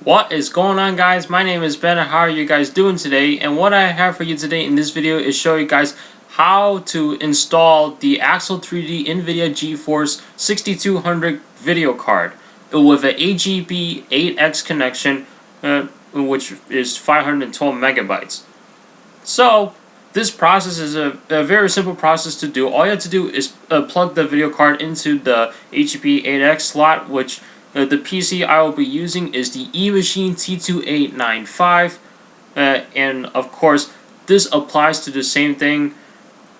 What is going on, guys? My name is Ben and how are you guys doing today? And what I have for you today in this video is show you guys how to install the Axle3D Nvidia Geforce 6200 video card with an AGB 8X connection, which is 512 megabytes. So this process is a very simple process to do. All you have to do is plug the video card into the AGB 8X slot, which the PC I will be using is the eMachine T2895, and of course this applies to the same thing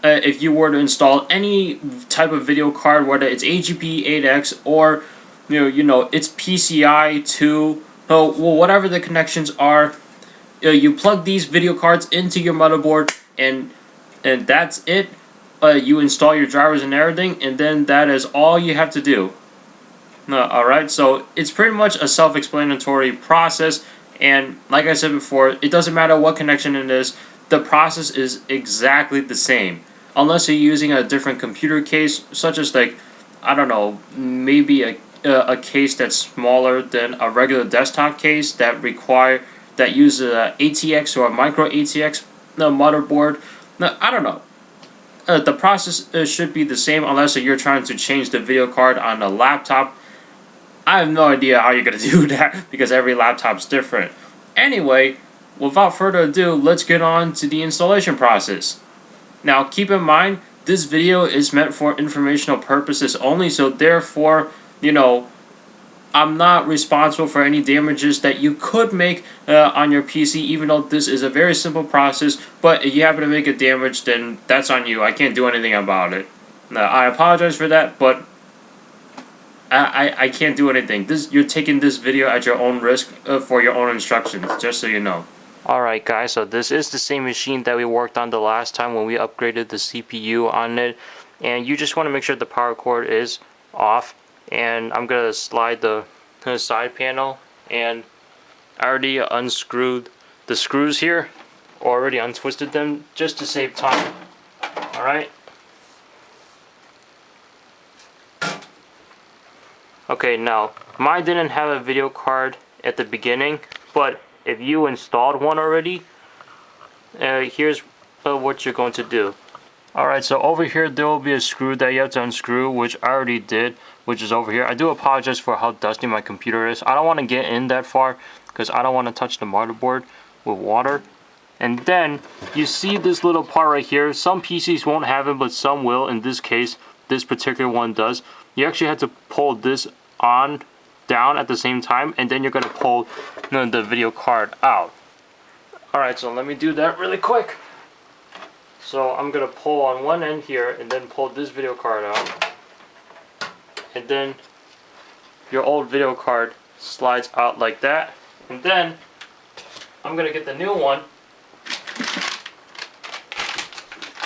if you were to install any type of video card, whether it's AGB 8X or it's PCI 2, well, whatever the connections are. You plug these video cards into your motherboard, and that's it. You install your drivers and everything, and then that is all you have to do. Alright, so it's pretty much a self-explanatory process, and like I said before, it doesn't matter what connection it is, the process is exactly the same. Unless you're using a different computer case, such as I don't know, maybe a case that's smaller than a regular desktop case that uses a ATX or a micro ATX motherboard. I don't know. The process should be the same unless you're trying to change the video card on a laptop. I have no idea how you're going to do that because every laptop's different. Anyway, without further ado, let's get on to the installation process. Now, keep in mind, this video is meant for informational purposes only, so therefore, I'm not responsible for any damages that you could make on your PC, even though this is a very simple process. But if you happen to make a damage, then that's on you. I can't do anything about it. I apologize for that, but I can't do anything. You're taking this video at your own risk for your own instructions, just so you know. Alright guys, so this is the same machine that we worked on the last time when we upgraded the CPU on it. And you just want to make sure the power cord is off. And I'm going to slide the side panel, and I already unscrewed the screws here, already untwisted them just to save time. Alright. Okay, now mine didn't have a video card at the beginning, but if you installed one already, here's what you're going to do. Alright, so over here there will be a screw that you have to unscrew, which I already did, which is over here. I do apologize for how dusty my computer is. I don't want to get in that far because I don't want to touch the motherboard with water. And then you see this little part right here. Some PCs won't have it, but some will. In this case, this particular one does. You actually have to pull this down at the same time, and then you're going to pull the video card out. Alright, so let me do that really quick. So I'm going to pull on one end here and then pull this video card out. And then your old video card slides out like that. And then I'm going to get the new one.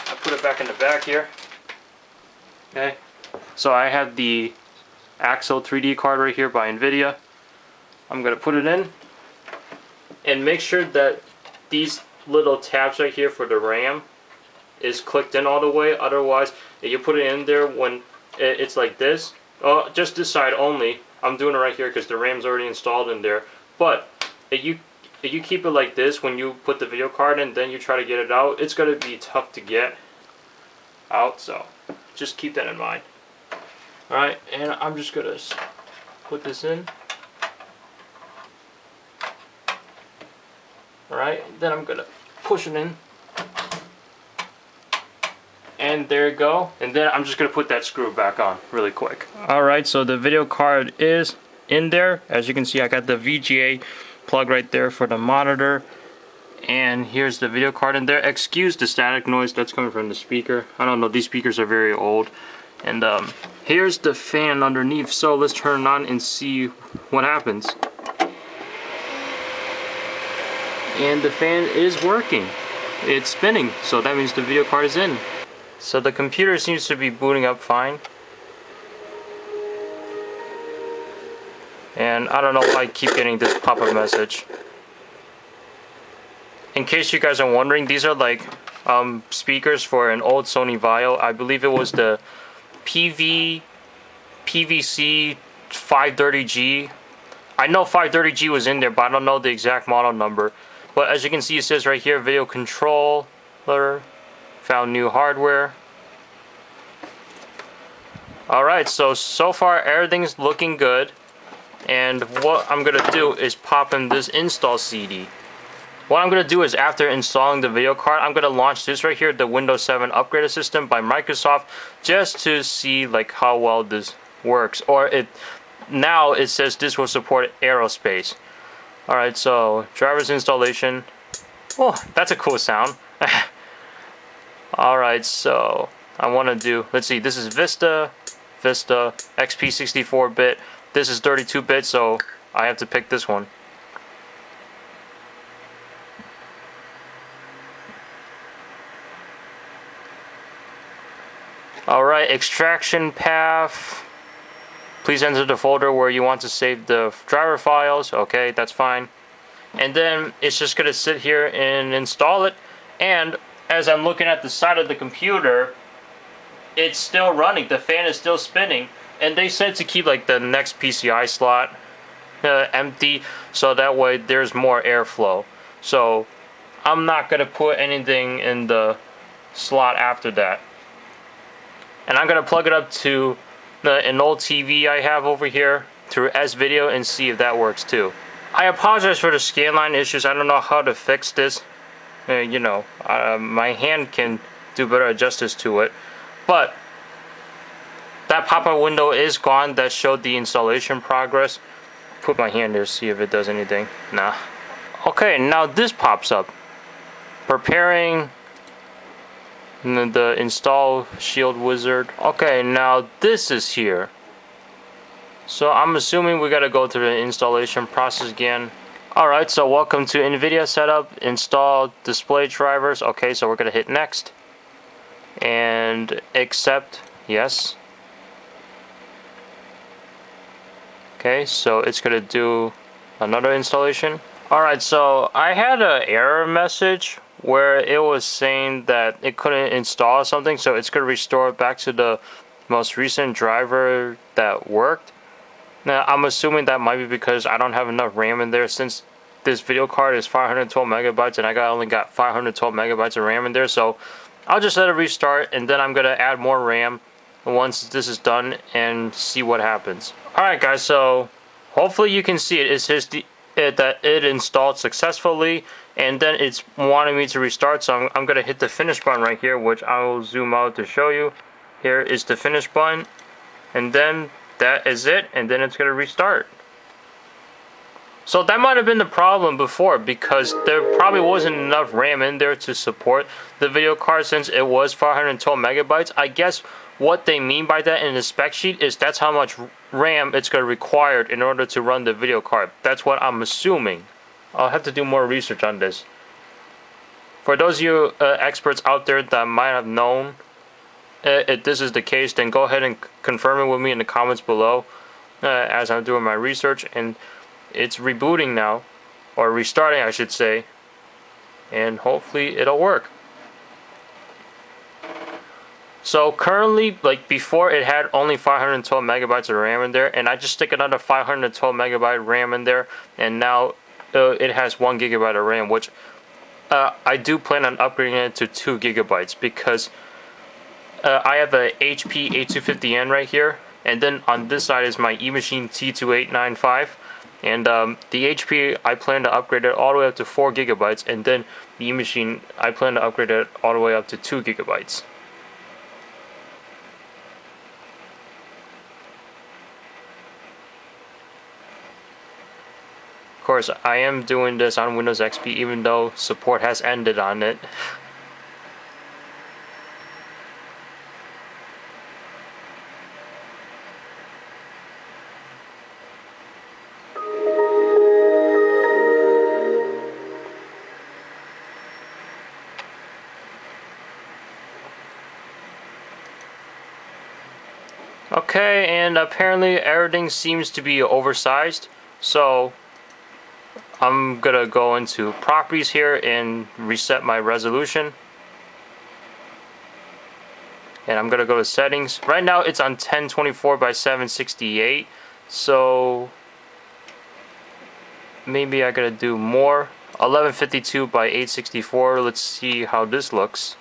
I put it back in the back here. Okay. So I have the Axle3D card right here by Nvidia. I'm going to put it in. And make sure that these little tabs right here for the RAM is clicked in all the way. Otherwise, if you put it in there when it's like this, just this side only. I'm doing it right here because the RAM's already installed in there. But if you keep it like this when you put the video card in, then you try to get it out, it's going to be tough to get out. So just keep that in mind. Alright, and I'm just going to put this in. Alright, then I'm going to push it in. And there you go. And then I'm just going to put that screw back on really quick. Alright, so the video card is in there. As you can see, I got the VGA plug right there for the monitor. And here's the video card in there. Excuse the static noise that's coming from the speaker. I don't know, these speakers are very old. And here's the fan underneath. So let's turn it on and see what happens. And the fan is working. It's spinning, so that means the video card is in. So the computer seems to be booting up fine. And I don't know why I keep getting this pop-up message. In case you guys are wondering, these are speakers for an old Sony Vaio. I believe it was the PVC 530G. I know 530G was in there, but I don't know the exact model number. But as you can see, it says right here, video controller, found new hardware. Alright, so far everything's looking good. And what I'm going to do is pop in this install CD. What I'm going to do is, after installing the video card, I'm going to launch this right here, the Windows 7 Upgraded System by Microsoft, just to see like how well this works. Now it says this will support aerospace. Alright, so driver's installation. Oh, that's a cool sound. Alright, so I want to do, let's see, this is Vista, XP 64-bit. This is 32-bit, so I have to pick this one. Alright, extraction path. Please enter the folder where you want to save the driver files. Okay, that's fine. And then it's just going to sit here and install it. And as I'm looking at the side of the computer, it's still running. The fan is still spinning. And they said to keep like the next PCI slot empty, so that way there's more airflow. So I'm not going to put anything in the slot after that. And I'm going to plug it up to an old TV I have over here through S-Video and see if that works too. I apologize for the scanline issues. I don't know how to fix this. My hand can do better justice to it. But that pop-up window is gone that showed the installation progress. Put my hand there, see if it does anything. Nah. Okay, now this pops up. Preparing the install shield wizard. Okay, now this is here. So I'm assuming we gotta go through the installation process again. Alright, so welcome to Nvidia setup. Install display drivers. Okay, so we're gonna hit next. And accept. Yes. Okay, so it's gonna do another installation. Alright, so I had an error message where it was saying that it couldn't install something, so it's gonna restore it back to the most recent driver that worked. Now I'm assuming that might be because I don't have enough RAM in there, since this video card is 512 megabytes and I only got 512 megabytes of RAM in there. So I'll just let it restart, and then I'm gonna add more RAM once this is done and see what happens. Alright guys, so hopefully you can see it. It says that it installed successfully, and then it's wanting me to restart, so I'm gonna hit the finish button right here, which I will zoom out to show you. Here is the finish button, and then that is it, and then it's gonna restart. So that might have been the problem before, because there probably wasn't enough RAM in there to support the video card, since it was 512 megabytes. I guess what they mean by that in the spec sheet is that's how much RAM it's going to require in order to run the video card. That's what I'm assuming. I'll have to do more research on this. For those of you experts out there that might have known if this is the case, then go ahead and confirm it with me in the comments below as I'm doing my research. And it's rebooting now, or restarting I should say, and hopefully it'll work. So currently, like before, it had only 512 megabytes of RAM in there, and I just stick another 512 megabyte RAM in there, and now it has 1 gigabyte of RAM, which I do plan on upgrading it to 2 gigabytes, because I have a HP 8250N right here, and then on this side is my eMachine T2895, and the HP I plan to upgrade it all the way up to 4 gigabytes, and then the eMachine I plan to upgrade it all the way up to 2 gigabytes. Of course, I am doing this on Windows XP, even though support has ended on it. Okay, and apparently everything seems to be oversized, so I'm gonna go into properties here and reset my resolution, and I'm gonna go to settings. Right now it's on 1024 by 768, so maybe I gotta do more. 1152 by 864. Let's see how this looks.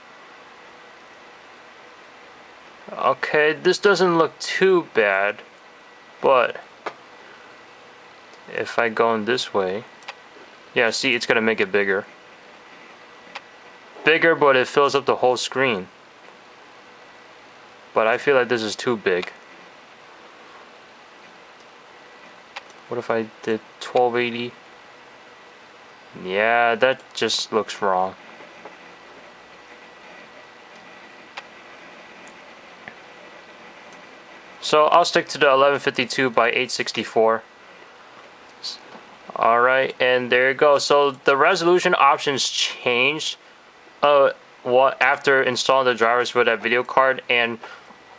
Okay, this doesn't look too bad, but if I go in this way, yeah, see, it's gonna make it bigger. Bigger, but it fills up the whole screen. But I feel like this is too big. What if I did 1280? Yeah, that just looks wrong. So I'll stick to the 1152 by 864. Alright, and there you go. So the resolution options changed after installing the drivers for that video card, and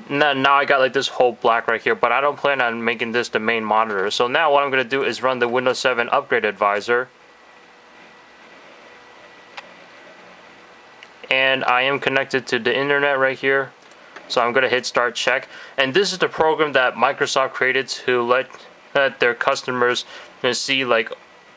now I got like this whole black right here, but I don't plan on making this the main monitor. So now what I'm going to do is run the Windows 7 Upgrade Advisor. And I am connected to the internet right here. So I'm going to hit start check. And this is the program that Microsoft created to let their customers see like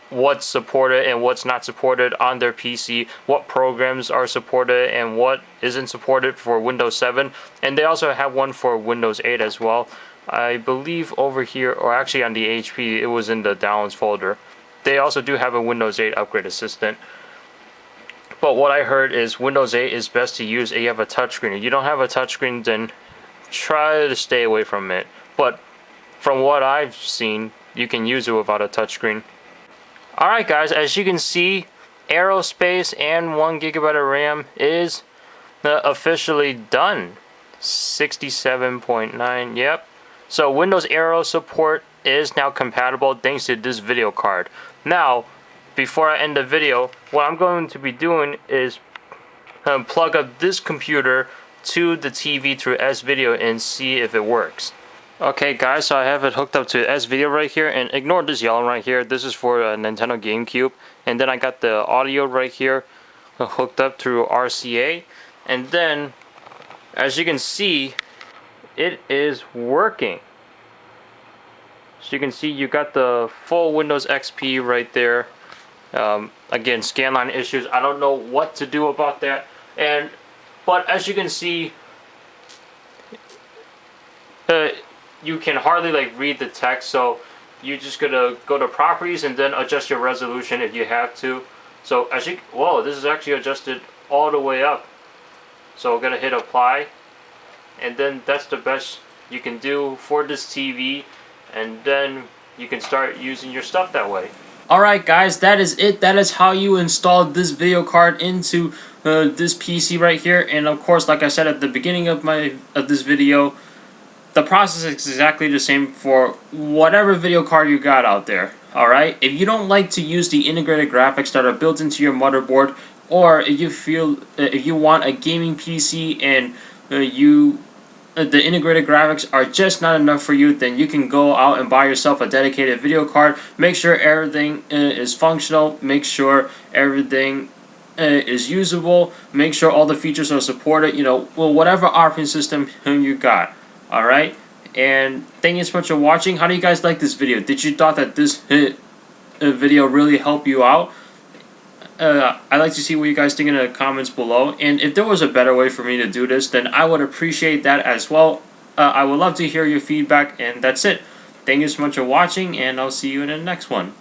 what's supported and what's not supported on their PC, what programs are supported and what isn't supported for Windows 7. And they also have one for Windows 8 as well. I believe over here, or actually on the HP, it was in the downloads folder. They also do have a Windows 8 upgrade assistant. But what I heard is Windows 8 is best to use if you have a touchscreen. If you don't have a touchscreen, then try to stay away from it. But from what I've seen, you can use it without a touchscreen. Alright guys, as you can see, Aerospace and 1 GB of RAM is officially done. 67.9, yep. So Windows Aero support is now compatible thanks to this video card. Now, before I end the video, what I'm going to be doing is plug up this computer to the TV through S-Video and see if it works. Okay guys, so I have it hooked up to S-Video right here, and ignore this yellow right here. This is for a Nintendo GameCube. And then I got the audio right here hooked up through RCA. And then, as you can see, it is working. So you can see you got the full Windows XP right there. Again, scanline issues. I don't know what to do about that. But as you can see, you can hardly like read the text, so you're just gonna go to properties and then adjust your resolution if you have to. So as you, whoa, this is actually adjusted all the way up. So we're gonna hit apply, and then that's the best you can do for this TV, and then you can start using your stuff that way. Alright guys, that is it. That is how you install this video card into this PC right here. And of course, like I said at the beginning of this video, the process is exactly the same for whatever video card you got out there. Alright, if you don't like to use the integrated graphics that are built into your motherboard, or if you want a gaming PC and the integrated graphics are just not enough for you, then you can go out and buy yourself a dedicated video card. Make sure everything is functional, make sure everything is usable, make sure all the features are supported, whatever operating system you got. Alright, and thank you so much for watching. How do you guys like this video? Did you thought that this video really helped you out? I'd like to see what you guys think in the comments below. And if there was a better way for me to do this, then I would appreciate that as well. I would love to hear your feedback, and that's it. Thank you so much for watching, and I'll see you in the next one.